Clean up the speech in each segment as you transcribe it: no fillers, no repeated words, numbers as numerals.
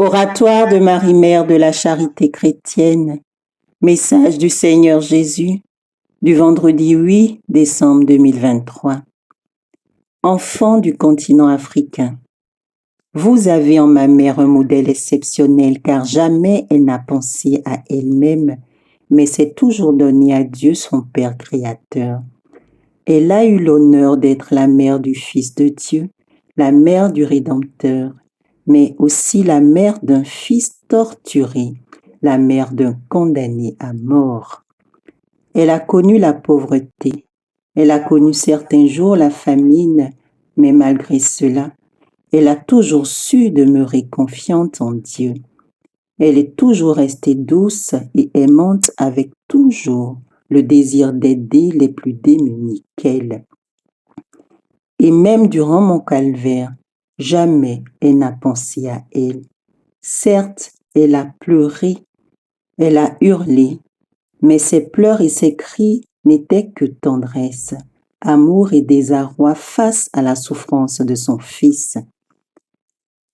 Oratoire de Marie-Mère de la Charité chrétienne. Message du Seigneur Jésus du vendredi 8 décembre 2023. Enfants du continent africain, vous avez en ma mère un modèle exceptionnel car jamais elle n'a pensé à elle-même, mais s'est toujours donnée à Dieu son Père créateur. Elle a eu l'honneur d'être la mère du Fils de Dieu, la mère du Rédempteur, mais aussi la mère d'un fils torturé, la mère d'un condamné à mort. Elle a connu la pauvreté, elle a connu certains jours la famine, mais malgré cela, elle a toujours su demeurer confiante en Dieu. Elle est toujours restée douce et aimante avec toujours le désir d'aider les plus démunis qu'elle. Et même durant mon calvaire, jamais elle n'a pensé à elle. Certes, elle a pleuré, elle a hurlé, mais ses pleurs et ses cris n'étaient que tendresse, amour et désarroi face à la souffrance de son fils.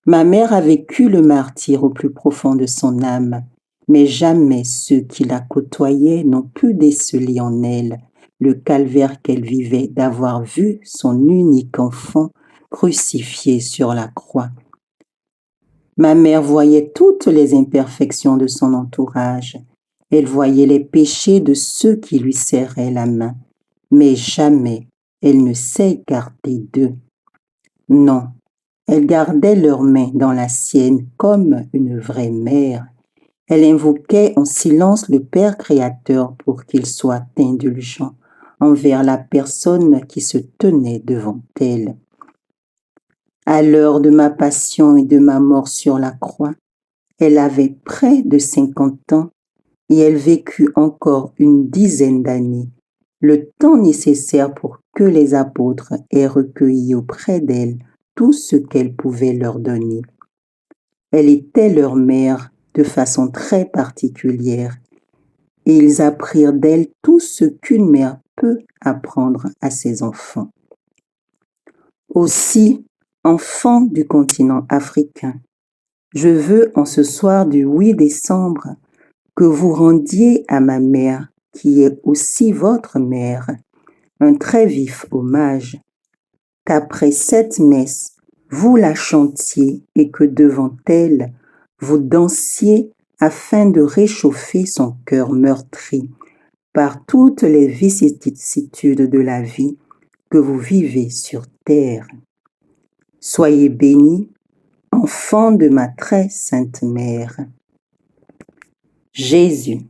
Ma mère a vécu le martyre au plus profond de son âme, mais jamais ceux qui la côtoyaient n'ont pu déceler en elle le calvaire qu'elle vivait d'avoir vu son unique enfant crucifié sur la croix. Ma mère voyait toutes les imperfections de son entourage. Elle voyait les péchés de ceux qui lui serraient la main, mais jamais elle ne s'est écartée d'eux. Non, elle gardait leurs mains dans la sienne comme une vraie mère. Elle invoquait en silence le Père créateur pour qu'il soit indulgent envers la personne qui se tenait devant elle. À l'heure de ma passion et de ma mort sur la croix, elle avait près de 50 ans et elle vécut encore une dizaine d'années, le temps nécessaire pour que les apôtres aient recueilli auprès d'elle tout ce qu'elle pouvait leur donner. Elle était leur mère de façon très particulière et ils apprirent d'elle tout ce qu'une mère peut apprendre à ses enfants. Aussi, enfants du continent africain, je veux en ce soir du 8 décembre que vous rendiez à ma mère, qui est aussi votre mère, un très vif hommage, qu'après cette messe, vous la chantiez et que devant elle, vous dansiez afin de réchauffer son cœur meurtri par toutes les vicissitudes de la vie que vous vivez sur terre. Soyez bénis, enfants de ma très sainte mère. Jésus,